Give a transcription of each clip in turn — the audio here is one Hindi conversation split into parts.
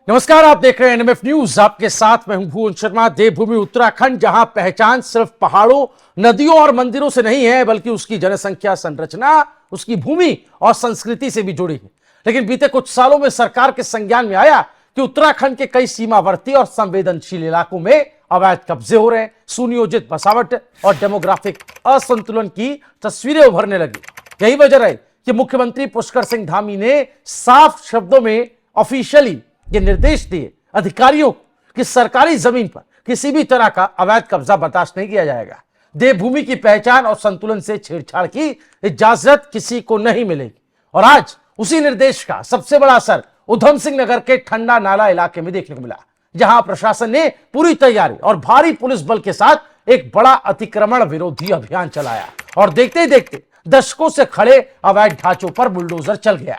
नमस्कार, आप देख रहे हैं एनएमएफ न्यूज। आपके साथ मैं हूं भुवन शर्मा। देवभूमि उत्तराखंड, जहां पहचान सिर्फ पहाड़ों, नदियों और मंदिरों से नहीं है, बल्कि उसकी जनसंख्या, संरचना, उसकी भूमि और संस्कृति से भी जुड़ी है। लेकिन बीते कुछ सालों में सरकार के संज्ञान में आया कि उत्तराखंड के कई सीमावर्ती और संवेदनशील इलाकों में अवैध कब्जे हो रहे हैं। सुनियोजित बसावट और डेमोग्राफिक असंतुलन की तस्वीरें उभरने लगी। यही वजह रही कि मुख्यमंत्री पुष्कर सिंह धामी ने साफ शब्दों में ऑफिशियली ये निर्देश दिए अधिकारियों को कि सरकारी जमीन पर किसी भी तरह का अवैध कब्जा बर्दाश्त नहीं किया जाएगा। देवभूमि की पहचान और संतुलन से छेड़छाड़ की इजाजत किसी को नहीं मिलेगी। और आज उसी निर्देश का सबसे बड़ा असर उधम सिंह नगर के ठंडा नाला इलाके में देखने को मिला, जहां प्रशासन ने पूरी तैयारी और भारी पुलिस बल के साथ एक बड़ा अतिक्रमण विरोधी अभियान चलाया। और देखते ही देखते दशकों से खड़े अवैध ढांचों पर बुलडोजर चल गया।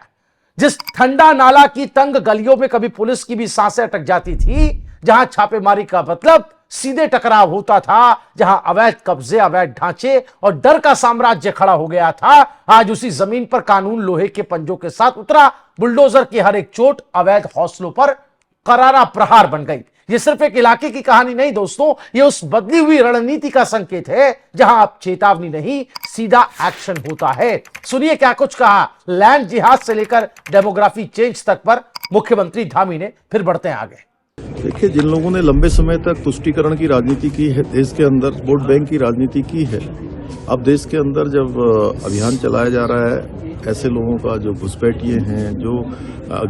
जिस ठंडा नाला की तंग गलियों में कभी पुलिस की भी सांसें अटक जाती थी, जहां छापेमारी का मतलब सीधे टकराव होता था, जहां अवैध कब्जे, अवैध ढांचे और डर का साम्राज्य खड़ा हो गया था, आज उसी जमीन पर कानून लोहे के पंजों के साथ उतरा। बुलडोजर की हर एक चोट अवैध हौसलों पर करारा प्रहार बन गई। यह सिर्फ एक इलाके की कहानी नहीं दोस्तों, यह उस बदली हुई रणनीति का संकेत है, जहां अब चेतावनी नहीं, सीधा एक्शन होता है। सुनिए क्या कुछ कहा लैंड जिहाद से लेकर डेमोग्राफी चेंज तक पर मुख्यमंत्री धामी ने। फिर बढ़ते हैं आगे। देखिए, जिन लोगों ने लंबे समय तक तुष्टीकरण की राजनीति की है, देश के अंदर वोट बैंक की राजनीति की है, अब देश के अंदर जब अभियान चलाया जा रहा है, ऐसे लोगों का जो घुसपैठिए हैं, जो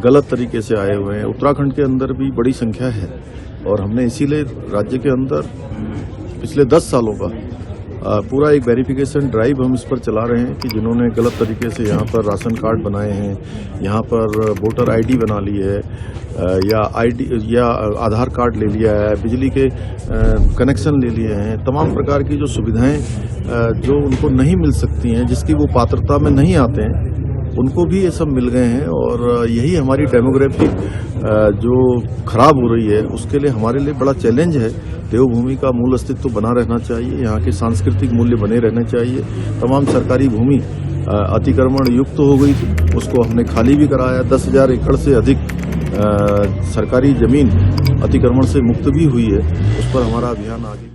गलत तरीके से आए हुए हैं, उत्तराखंड के अंदर भी बड़ी संख्या है। और हमने इसीलिए राज्य के अंदर पिछले 10 सालों का पूरा एक वेरिफिकेशन ड्राइव हम इस पर चला रहे हैं कि जिन्होंने गलत तरीके से यहाँ पर राशन कार्ड बनाए हैं, यहाँ पर वोटर आईडी बना ली है, या आधार कार्ड ले लिया है, बिजली के कनेक्शन ले लिए हैं, तमाम प्रकार की जो सुविधाएं जो उनको नहीं मिल सकती हैं, जिसकी वो पात्रता में नहीं आते हैं, उनको भी ये सब मिल गए हैं। और यही हमारी डेमोग्राफी जो खराब हो रही है, उसके लिए हमारे लिए बड़ा चैलेंज है। देवभूमि का मूल अस्तित्व बना रहना चाहिए, यहाँ के सांस्कृतिक मूल्य बने रहने चाहिए। तमाम सरकारी भूमि अतिक्रमण युक्त हो गई थी, उसको हमने खाली भी कराया। 10,000 एकड़ से अधिक सरकारी जमीन अतिक्रमण से मुक्त भी हुई है। उस पर हमारा अभियान आगे।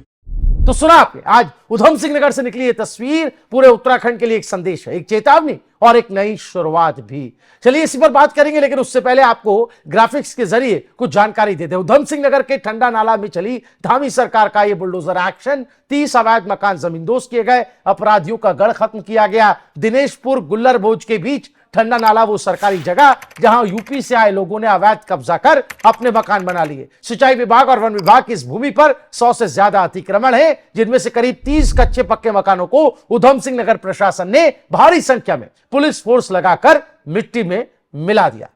तो सुना आपने, आज उधम सिंह नगर से निकली ये तस्वीर पूरे उत्तराखंड के लिए एक संदेश है, एक चेतावनी और एक नई शुरुआत भी। चलिए इसी पर बात करेंगे, लेकिन उससे पहले आपको ग्राफिक्स के जरिए कुछ जानकारी दे दें। उधम सिंह नगर के ठंडा नाला में चली धामी सरकार का ये बुलडोजर एक्शन। 30 अवैध मकान जमींदोज किए गए, अपराधियों का गढ़ खत्म किया गया। दिनेशपुर गुल्लर भोज के बीच ठंडा नाला वो सरकारी जगह जहां यूपी से आए लोगों ने अवैध कब्जा कर अपने मकान बना लिए। सिंचाई विभाग और वन विभाग की इस भूमि पर 100 से ज्यादा अतिक्रमण है, जिनमें से करीब 30 कच्चे पक्के मकानों को उधम सिंह नगर प्रशासन ने भारी संख्या में पुलिस फोर्स लगाकर मिट्टी में मिला दिया।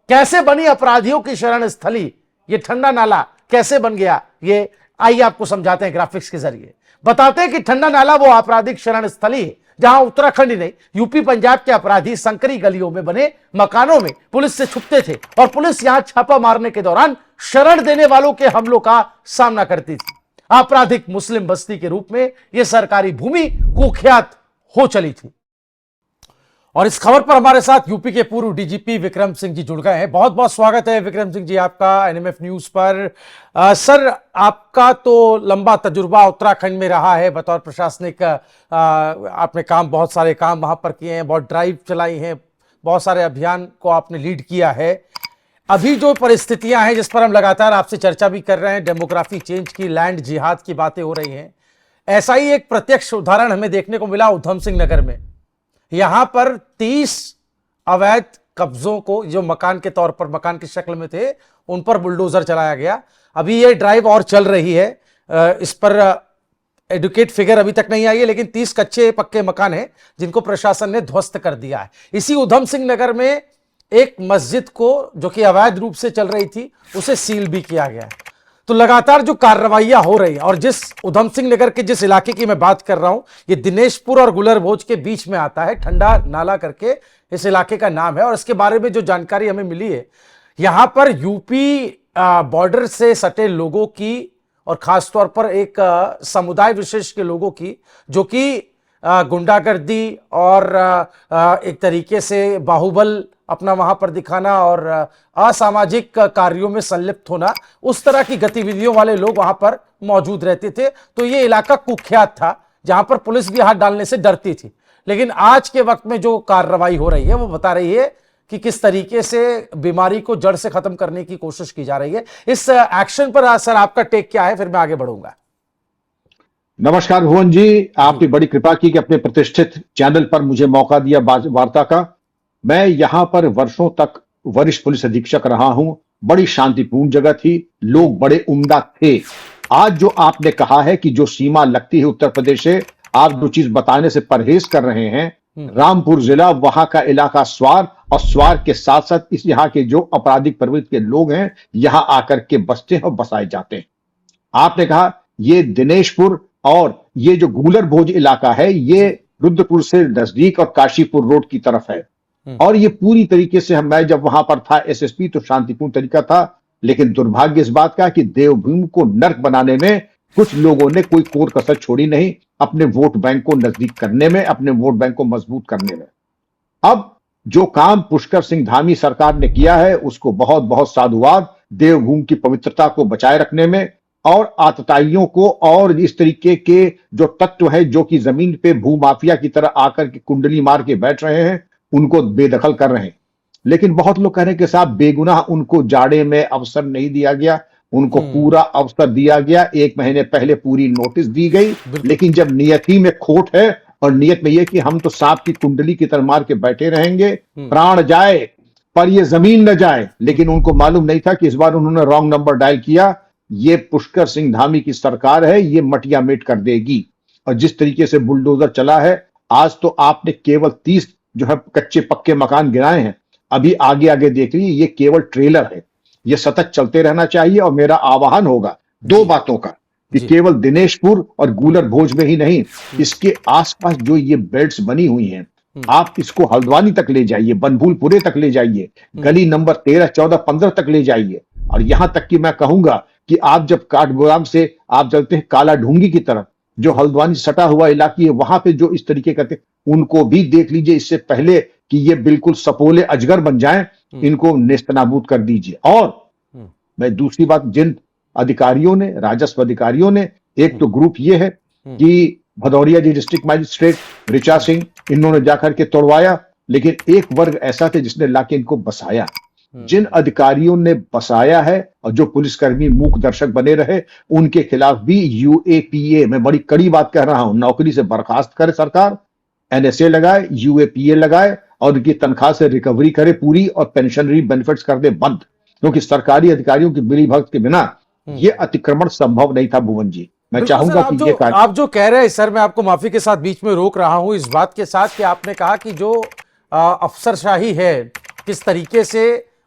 कैसे बनी अपराधियों की शरण स्थली ये ठंडा नाला, कैसे बन गया ये आइए आपको समझाते हैं ग्राफिक्स के जरिए। बताते हैं कि ठंडा नाला वो आपराधिक शरण स्थली है जहां उत्तराखंड ही नहीं, यूपी पंजाब के अपराधी संकरी गलियों में बने मकानों में पुलिस से छुपते थे और पुलिस यहां छापा मारने के दौरान शरण देने वालों के हमलों का सामना करती थी। आपराधिक मुस्लिम बस्ती के रूप में यह सरकारी भूमि कुख्यात हो चली थी। और इस खबर पर हमारे साथ यूपी के पूर्व डीजीपी विक्रम सिंह जी जुड़ गए हैं। बहुत बहुत स्वागत है विक्रम सिंह जी आपका एनएमएफ न्यूज पर। सर, आपका तो लंबा तजुर्बा उत्तराखंड में रहा है बतौर प्रशासनिक। आपने बहुत सारे काम वहां पर किए हैं, बहुत ड्राइव चलाई हैं, बहुत सारे अभियान को आपने लीड किया है। अभी जो परिस्थितियां हैं जिस पर हम लगातार आपसे चर्चा भी कर रहे हैं, डेमोग्राफी चेंज की, लैंड जिहाद की बातें हो रही हैं, ऐसा ही एक प्रत्यक्ष उदाहरण हमें देखने को मिला उधम सिंह नगर में। यहां पर 30 अवैध कब्जों को, जो मकान के तौर पर मकान की शक्ल में थे, उन पर बुलडोजर चलाया गया। अभी ये ड्राइव और चल रही है, इस पर एडुकेट फिगर अभी तक नहीं आई है, लेकिन 30 कच्चे पक्के मकान हैं जिनको प्रशासन ने ध्वस्त कर दिया है। इसी उधम सिंह नगर में एक मस्जिद को, जो कि अवैध रूप से चल रही थी, उसे सील भी किया गया है। तो लगातार जो कार्रवाइयां हो रही हैं, और जिस उधम सिंह नगर के जिस इलाके की मैं बात कर रहा हूं, ये दिनेशपुर और गुलर भोज के बीच में आता है, ठंडा नाला करके इस इलाके का नाम है। और इसके बारे में जो जानकारी हमें मिली है, यहां पर यूपी बॉर्डर से सटे लोगों की और खासतौर पर एक समुदाय विशेष के लोगों की, जो कि गुंडागर्दी और एक तरीके से बाहुबल अपना वहां पर दिखाना और असामाजिक कार्यों में संलिप्त होना, उस तरह की गतिविधियों वाले लोग वहां पर मौजूद रहते थे। तो ये इलाका कुख्यात था, जहां पर पुलिस भी हाथ डालने से डरती थी। लेकिन आज के वक्त में जो कार्रवाई हो रही है वो बता रही है कि किस तरीके से बीमारी को जड़ से खत्म करने की कोशिश की जा रही है। इस एक्शन पर सर आपका टेक क्या है, फिर मैं आगे बढ़ूंगा। नमस्कार भुवन जी, आपने बड़ी कृपा की कि अपने प्रतिष्ठित चैनल पर मुझे मौका दिया वार्ता का। मैं यहां पर वर्षों तक वरिष्ठ पुलिस अधीक्षक रहा हूं। बड़ी शांतिपूर्ण जगह थी, लोग बड़े उम्दा थे। आज जो आपने कहा है कि जो सीमा लगती है उत्तर प्रदेश से, आप जो चीज बताने से परहेज कर रहे हैं, रामपुर जिला, वहां का इलाका स्वार, और स्वार के साथ साथ इस यहाँ के जो आपराधिक प्रवृत्ति के लोग हैं यहां आकर के बसते हैं और बसाए जाते हैं। आपने कहा ये दिनेशपुर और ये जो गूलर भोज इलाका है ये रुद्रपुर से नजदीक और काशीपुर रोड की तरफ है। और ये पूरी तरीके से मैं जब वहां पर था एसएसपी तो शांतिपूर्ण तरीका था, लेकिन दुर्भाग्य इस बात का कि देवभूमि को नर्क बनाने में कुछ लोगों ने कोई कोर कसर छोड़ी नहीं, अपने वोट बैंक को नजदीक करने में, अपने वोट बैंक को मजबूत करने में। अब जो काम पुष्कर सिंह धामी सरकार ने किया है उसको बहुत बहुत साधुवाद। देवभूमि की पवित्रता को बचाए रखने में और आतताइयों को और इस तरीके के जो तत्व हैं जो कि जमीन पे भूमाफिया की तरह आकर के कुंडली मार के बैठ रहे हैं उनको बेदखल कर रहे हैं। लेकिन बहुत लोग कह रहे हैं कि साहब बेगुनाह उनको जाड़े में अवसर नहीं दिया गया, उनको पूरा अवसर दिया गया। 1 महीने पहले पूरी नोटिस दी गई, लेकिन जब नियति में खोट है और नियत में यह कि हम तो सांप की कुंडली की तरह मार के बैठे रहेंगे, प्राण जाए पर ये जमीन न जाए। लेकिन उनको मालूम नहीं था कि इस बार उन्होंने रॉन्ग नंबर डायल किया। ये पुष्कर सिंह धामी की सरकार है, ये मटिया मेट कर देगी। और जिस तरीके से बुलडोजर चला है, आज तो आपने केवल 30 जो है कच्चे पक्के मकान गिराए हैं। अभी आगे आगे देख लीजिए, ये केवल ट्रेलर है, ये सतत चलते रहना चाहिए। और मेरा आह्वान होगा 2 बातों का कि केवल दिनेशपुर और गूलर भोज में ही नहीं, इसके आसपास जो ये बेल्ट्स बनी हुई हैं, आप इसको हल्द्वानी तक ले जाइए, बनभूलपुरे तक ले जाइए, गली नंबर 13, 14, 15 तक ले जाइए। और यहां तक कि मैं कहूंगा कि आप जब काठगोदाम से आप चलते हैं काला ढूंगी की तरफ, जो हल्द्वानी सटा हुआ इलाकी है, वहां पे जो इस तरीके करते उनको भी देख लीजिए, इससे पहले कि ये बिल्कुल सपोले अजगर बन जाएं, इनको नेस्तनाबूद कर दीजिए। और मैं दूसरी बात, जिन अधिकारियों ने, राजस्व अधिकारियों ने, एक तो ग्रुप ये है कि भदौरिया जी डिस्ट्रिक्ट मजिस्ट्रेट ऋचा सिंह, इन्होंने जाकर के तोड़वाया, लेकिन एक वर्ग ऐसा था जिसने लाके इनको बसाया। जिन अधिकारियों ने बसाया है और जो पुलिसकर्मी मूक दर्शक बने रहे, उनके खिलाफ भी यूएपीए, मैं बड़ी कड़ी बात कह रहा हूं, नौकरी से बर्खास्त करे सरकार, एनएसए लगाए, यूएपीए लगाए और उनकी तनख्वाह से रिकवरी करे पूरी, और पेंशनरी बेनिफिट्स कर दे बंद। क्योंकि सरकारी अधिकारियों की मिली भगत के बिना ये अतिक्रमण संभव नहीं था। भुवन जी, मैं चाहूंगा कि ये आप जो कह रहे हैं सर, मैं आपको माफी के साथ बीच में रोक रहा हूं इस बात के साथ कि आपने कहा कि जो अफसरशाही है, किस तरीके से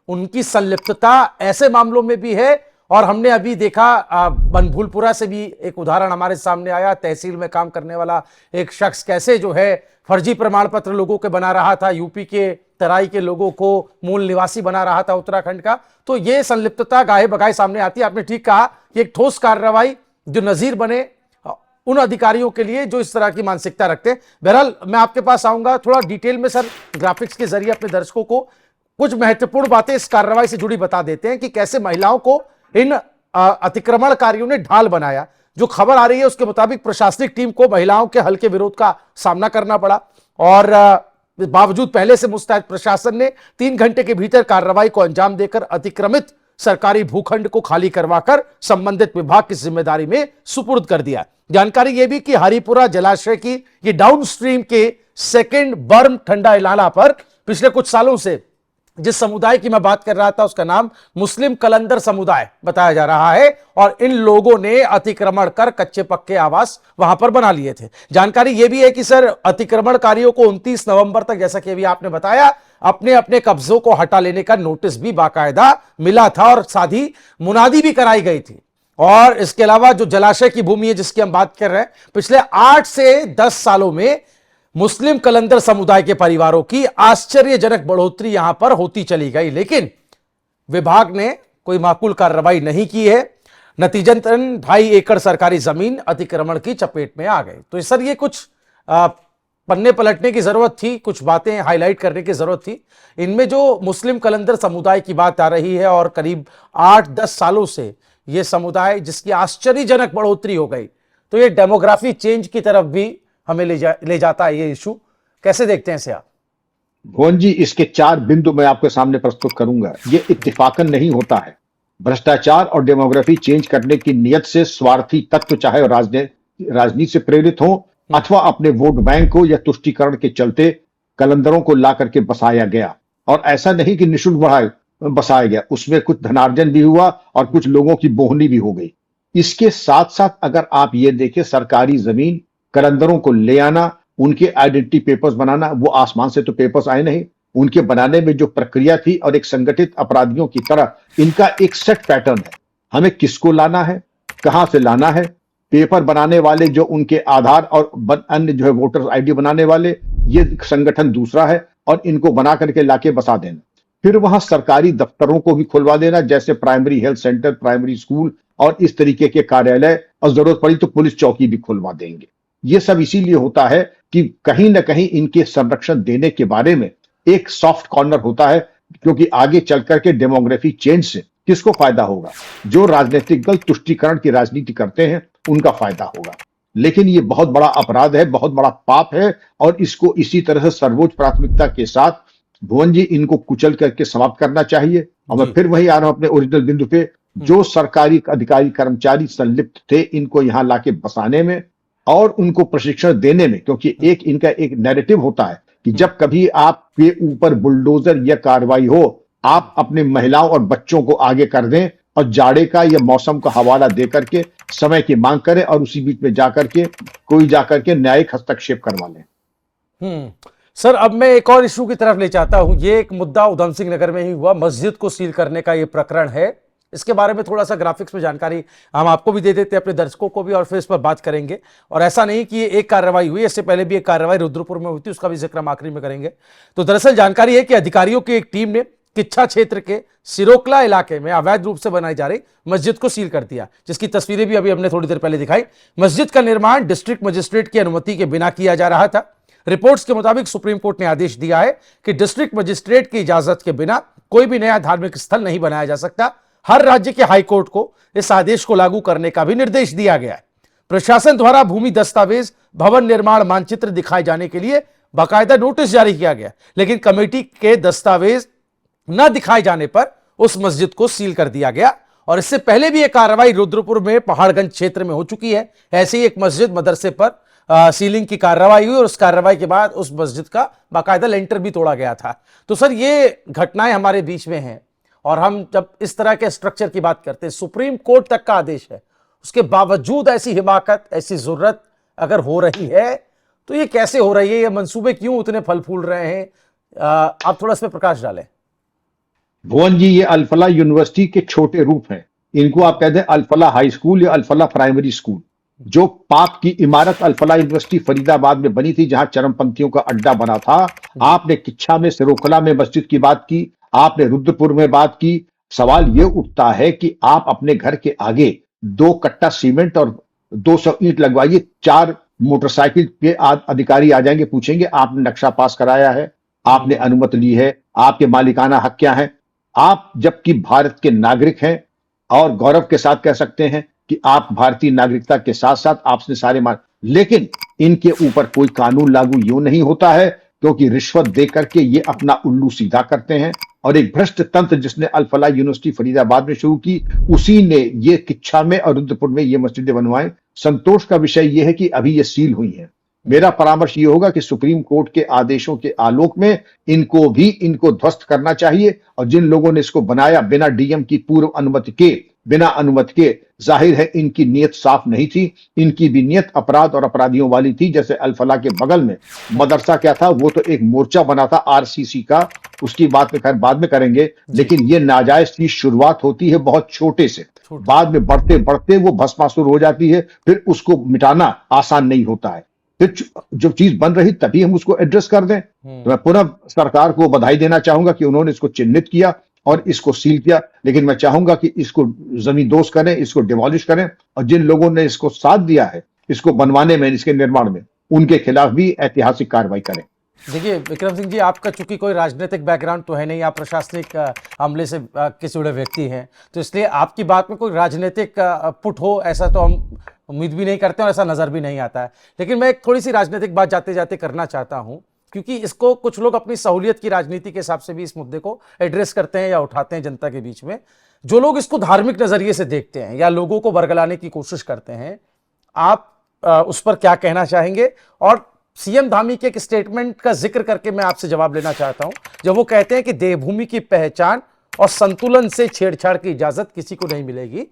उनकी संलिप्तता ऐसे मामलों में भी है। और हमने अभी देखा बनभूलपुरा से भी एक उदाहरण हमारे सामने आया, तहसील में काम करने वाला एक शख्स कैसे जो है फर्जी प्रमाण पत्र लोगों के बना रहा था, यूपी के तराई के लोगों को मूल निवासी बना रहा था उत्तराखंड का। तो ये संलिप्तता गाहे बगाहे सामने आती है। आपने ठीक कहा कि एक ठोस कार्रवाई जो नजीर बने उन अधिकारियों के लिए जो इस तरह की मानसिकता रखते हैं। बहरहाल मैं आपके पास आऊंगा थोड़ा डिटेल में सर, ग्राफिक्स के जरिए अपने दर्शकों को कुछ महत्वपूर्ण बातें इस कार्रवाई से जुड़ी बता देते हैं कि कैसे महिलाओं को इन अतिक्रमणकारियों ने ढाल बनाया। जो खबर आ रही है उसके मुताबिक प्रशासनिक टीम को महिलाओं के हल्के विरोध का सामना करना पड़ा और बावजूद पहले से मुस्तैद प्रशासन ने 3 घंटे के भीतर कार्रवाई को अंजाम देकर अतिक्रमित सरकारी भूखंड को खाली करवाकर संबंधित विभाग की जिम्मेदारी में सुपुर्द कर दिया। जानकारी यह भी कि हरिपुरा जलाशय की ये डाउनस्ट्रीम के सेकेंड बर्म ठंडा इलाला पर पिछले कुछ सालों से जिस समुदाय की मैं बात कर रहा था उसका नाम मुस्लिम कलंदर समुदाय बताया जा रहा है और इन लोगों ने अतिक्रमण कर कच्चे पक्के आवास वहां पर बना लिए थे। जानकारी यह भी है कि सर अतिक्रमणकारियों को 29 नवंबर तक, जैसा कि अभी आपने बताया, अपने अपने कब्जों को हटा लेने का नोटिस भी बाकायदा मिला था और साथ ही मुनादी भी कराई गई थी। और इसके अलावा जो जलाशय की भूमि है जिसकी हम बात कर रहे हैं, पिछले 8 से 10 सालों में मुस्लिम कलंदर समुदाय के परिवारों की आश्चर्यजनक बढ़ोतरी यहां पर होती चली गई, लेकिन विभाग ने कोई माकूल कार्रवाई नहीं की है। नतीजतन 2.5 एकड़ सरकारी जमीन अतिक्रमण की चपेट में आ गई। तो सर ये कुछ पन्ने पलटने की जरूरत थी, कुछ बातें हाईलाइट करने की जरूरत थी। इनमें जो मुस्लिम कलंदर समुदाय की बात आ रही है और करीब 8-10 सालों से यह समुदाय जिसकी आश्चर्यजनक बढ़ोतरी हो गई, तो ये डेमोग्राफी चेंज की तरफ भी हमें ले जाता है ये इशू। कैसे देखते हैं इसे आप? भुवन जी, इसके 4 बिंदु मैं आपके सामने प्रस्तुत करूंगा। ये इत्तेफाकन नहीं होता है। भ्रष्टाचार और डेमोग्राफी चेंज करने की नियत से स्वार्थी तत्व चाहे राजनीति से प्रेरित हो अथवा अपने वोट बैंक को या तुष्टीकरण के चलते कलंदरों को ला करके बसाया गया। और ऐसा नहीं कि निःशुल्क बसाया गया, उसमें कुछ धनार्जन भी हुआ और कुछ लोगों की बोहनी भी हो गई। इसके साथ साथ अगर आप ये देखें, सरकारी जमीन कलंदरों को ले आना, उनके आइडेंटिटी पेपर्स बनाना, वो आसमान से तो पेपर्स आए नहीं, उनके बनाने में जो प्रक्रिया थी और एक संगठित अपराधियों की तरह इनका एक सेट पैटर्न है। हमें किसको लाना है, कहां से लाना है, पेपर बनाने वाले जो उनके आधार और अन्य जो है वोटर आईडी बनाने वाले, ये संगठन दूसरा है, और इनको बना करके लाके बसा देना। फिर वहां सरकारी दफ्तरों को भी खुलवा देना, जैसे primary health centre, primary school और इस तरीके के कार्यालय, और जरूरत पड़ी तो पुलिस चौकी भी खुलवा देंगे। ये सब इसीलिए होता है कि कहीं ना कहीं इनके संरक्षण देने के बारे में एक सॉफ्ट कॉर्नर होता है, क्योंकि आगे चल करके डेमोग्राफी चेंज से किसको फायदा होगा? जो राजनीतिक दल तुष्टीकरण की राजनीति करते हैं उनका फायदा होगा। लेकिन ये बहुत बड़ा अपराध है, बहुत बड़ा पाप है, और इसको इसी तरह से सर्वोच्च प्राथमिकता के साथ भुवन जी इनको कुचल करके समाप्त करना चाहिए। और मैं फिर वही आ रहा हूं अपने ओरिजिनल बिंदु पे, जो सरकारी अधिकारी कर्मचारी संलिप्त थे इनको यहां लाके बसाने में और उनको प्रशिक्षण देने में, क्योंकि एक इनका एक नैरेटिव होता है कि जब कभी आपके ऊपर बुलडोजर या कार्रवाई हो, आप अपने महिलाओं और बच्चों को आगे कर दें और जाड़े का या मौसम का हवाला दे करके समय की मांग करें और उसी बीच में जाकर के कोई जाकर के न्यायिक हस्तक्षेप करवा लें। सर, अब मैं एक और इशू की तरफ ले जाता हूं। ये एक मुद्दा उधम सिंह नगर में ही हुआ, मस्जिद को सील करने का ये प्रकरण है। इसके बारे में थोड़ा सा ग्राफिक्स में जानकारी हम आपको भी दे देते हैं, अपने दर्शकों को भी, और फिर इस पर बात करेंगे। और ऐसा नहीं कि ये एक कार्रवाई हुई, इससे पहले भी एक कार्रवाई रुद्रपुर में हुई थी, उसका भी जिक्र हम आखिरी में करेंगे। तो दरअसल जानकारी है कि अधिकारियों की एक टीम ने किच्छा क्षेत्र के सिरोकला इलाके में अवैध रूप से बनाई जा रही मस्जिद को सील कर दिया, जिसकी तस्वीरें भी अभी हमने थोड़ी देर पहले दिखाई। मस्जिद का निर्माण डिस्ट्रिक्ट मजिस्ट्रेट की अनुमति के बिना किया जा रहा था। रिपोर्ट्स के मुताबिक सुप्रीम कोर्ट ने आदेश दिया है कि डिस्ट्रिक्ट मजिस्ट्रेट की इजाजत के बिना कोई भी नया धार्मिक स्थल नहीं बनाया जा सकता। हर राज्य के हाई कोर्ट को इस आदेश को लागू करने का भी निर्देश दिया गया है। प्रशासन द्वारा भूमि दस्तावेज, भवन निर्माण मानचित्र दिखाए जाने के लिए बाकायदा नोटिस जारी किया गया, लेकिन कमेटी के दस्तावेज न दिखाए जाने पर उस मस्जिद को सील कर दिया गया। और इससे पहले भी एक कार्रवाई रुद्रपुर में पहाड़गंज क्षेत्र में हो चुकी है। ऐसे ही एक मस्जिद मदरसे पर सीलिंग की कार्रवाई हुई और उस कार्रवाई के बाद उस मस्जिद का बाकायदा लेंटर भी तोड़ा गया था। तो सर, ये घटनाएं हमारे बीच में हैं, और हम जब इस तरह के स्ट्रक्चर की बात करते हैं, सुप्रीम कोर्ट तक का आदेश है, उसके बावजूद ऐसी हिमाकत, ऐसी जरूरत अगर हो रही है, तो ये कैसे हो रही है? ये मंसूबे क्यों उतने फल फूल रहे हैं? आप थोड़ा इस पर प्रकाश डालें। भुवन जी, ये अल-फलाह यूनिवर्सिटी के छोटे रूप हैं। इनको आप कहते हैं अल-फलाह हाई स्कूल या अल-फलाह प्राइमरी स्कूल। जो पाप की इमारत अल-फलाह यूनिवर्सिटी फरीदाबाद में बनी थी, जहां चरमपंथियों का अड्डा बना था, आपने किच्छा में, सिरोकला में मस्जिद की बात की, आपने रुद्रपुर में बात की। सवाल यह उठता है कि आप अपने घर के आगे 2 कट्टा सीमेंट और 200 ईंट लगवाइए, 4 मोटरसाइकिल के अधिकारी आ जाएंगे, पूछेंगे आपने नक्शा पास कराया है, आपने अनुमति ली है, आपके मालिकाना हक क्या है? आप जबकि भारत के नागरिक हैं और गौरव के साथ कह सकते हैं कि आप भारतीय नागरिकता के साथ साथ आपने सारे लेकिन इनके ऊपर कोई कानून लागू यूं नहीं होता है, क्योंकि रिश्वत दे करके ये अपना उल्लू सीधा करते हैं। और एक भ्रष्ट तंत्र जिसने अल-फलाह यूनिवर्सिटी फरीदाबाद में शुरू की, उसी ने ये किच्छा में और रुद्रपुर में ये मस्जिदें बनवाएं। संतोष का विषय यह है कि अभी ये सील हुई हैं। मेरा परामर्श ये होगा कि सुप्रीम कोर्ट के आदेशों के आलोक में इनको ध्वस्त करना चाहिए, और जिन लोगों ने इसको बनाया बिना डीएम की पूर्व अनुमति के, बिना अनुमति के, जाहिर है इनकी नीयत साफ नहीं थी। इनकी भी नीयत अपराध और अपराधियों वाली थी। जैसे अल-फलाह के बगल में मदरसा क्या था, वो तो एक मोर्चा बना था आरसीसी का, उसकी बात में खैर बाद में करेंगे। लेकिन ये नाजायज की शुरुआत होती है बहुत छोटे से, बाद में बढ़ते बढ़ते वो भस्मासुर हो जाती है। फिर उसको मिटाना आसान नहीं होता है। फिर जो चीज बन रही तभी हम उसको एड्रेस कर दें। तो मैं पुनः सरकार को बधाई देना चाहूंगा कि उन्होंने इसको चिन्हित किया और इसको सील किया। लेकिन मैं चाहूंगा कि इसको जमींदोज करें, इसको डिमोलिश करें, और जिन लोगों ने इसको साथ दिया है इसको बनवाने में, इसके निर्माण में, उनके खिलाफ भी ऐतिहासिक कार्रवाई करें। देखिए विक्रम सिंह जी, आपका चूंकि कोई राजनीतिक बैकग्राउंड तो है नहीं, आप प्रशासनिक अमले से के जुड़े व्यक्ति हैं, तो इसलिए आपकी बात में कोई राजनीतिक पुट हो ऐसा तो हम उम्मीद भी नहीं करते और ऐसा नजर भी नहीं आता है। लेकिन मैं एक थोड़ी सी राजनीतिक बात जाते जाते करना चाहता हूं, क्योंकि इसको कुछ लोग अपनी सहूलियत की राजनीति के हिसाब से भी इस मुद्दे को एड्रेस करते हैं या उठाते हैं जनता के बीच में। जो लोग इसको धार्मिक नजरिए से देखते हैं या लोगों को बरगलाने की कोशिश करते हैं, आप उस पर क्या कहना चाहेंगे? और सीएम धामी के एक स्टेटमेंट का जिक्र करके मैं आपसे जवाब लेना चाहता हूं, जब वो कहते हैं कि देवभूमि की पहचान और संतुलन से छेड़छाड़ की इजाजत किसी को नहीं मिलेगी,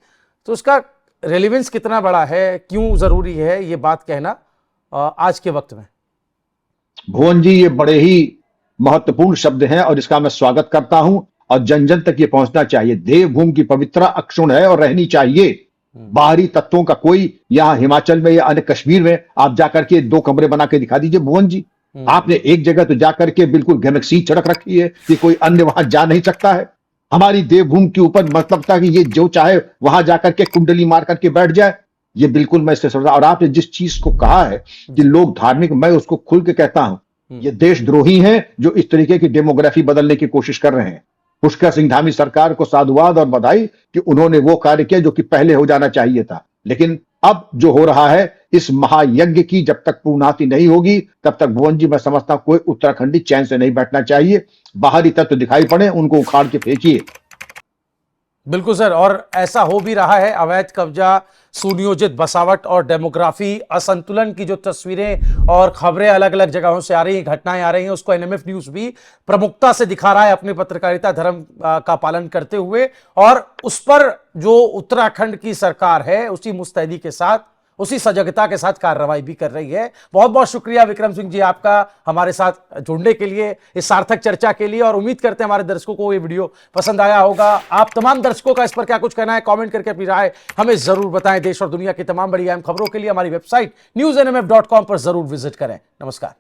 तो उसका रेलेवेंस कितना बड़ा है, क्यों जरूरी है ये बात कहना आज के वक्त में? भुवन जी, ये बड़े ही महत्वपूर्ण शब्द हैं और इसका मैं स्वागत करता हूं और जन जन तक ये पहुंचना चाहिए। देवभूमि की पवित्रता अक्षुण्ण है और रहनी चाहिए। बाहरी तत्वों का कोई, यहां हिमाचल में या अन्य कश्मीर में आप जाकर के 2 कमरे बना के दिखा दीजिए भुवन जी। आपने एक जगह तो जाकर के बिल्कुल गैलेक्सी सड़क रखी है कि कोई अन्य वहां जा नहीं सकता है। हमारी देवभूमि के ऊपर मतलब था कि ये जो चाहे वहां जाकर के कुंडली मार करके बैठ जाए, ये बिल्कुल मैं इससे समझता। और आपने जिस चीज को कहा है कि लोग धार्मिक, मैं उसको खुल के कहता हूं, ये देशद्रोही हैं जो इस तरीके की डेमोग्राफी बदलने की कोशिश कर रहे हैं। पुष्कर सिंह धामी सरकार को साधुवाद और बधाई कि उन्होंने वो कार्य किया जो कि पहले हो जाना चाहिए था। लेकिन अब जो हो रहा है, इस महायज्ञ की जब तक पूर्णाहुति नहीं होगी तब तक भुवन जी मैं समझता हूं कोई उत्तराखंडी चैन से नहीं बैठना चाहिए। बाहरी तत्व दिखाई पड़े, उनको उखाड़ के फेंकिए। बिल्कुल सर, और ऐसा हो भी रहा है। अवैध कब्जा, सुनियोजित बसावट और डेमोग्राफी असंतुलन की जो तस्वीरें और खबरें अलग अलग जगहों से आ रही हैं, घटनाएं आ रही हैं, उसको एनएमएफ न्यूज भी प्रमुखता से दिखा रहा है अपनी पत्रकारिता धर्म का पालन करते हुए। और उस पर जो उत्तराखंड की सरकार है उसी मुस्तैदी के साथ, उसी सजगता के साथ कार्रवाई भी कर रही है। बहुत बहुत शुक्रिया विक्रम सिंह जी आपका हमारे साथ जुड़ने के लिए, इस सार्थक चर्चा के लिए। और उम्मीद करते हैं हमारे दर्शकों को ये वीडियो पसंद आया होगा। आप तमाम दर्शकों का इस पर क्या कुछ कहना है, कमेंट करके अपनी राय हमें जरूर बताएं। देश और दुनिया की तमाम बड़ी अहम खबरों के लिए हमारी वेबसाइट newsnmf.com पर जरूर विजिट करें। नमस्कार।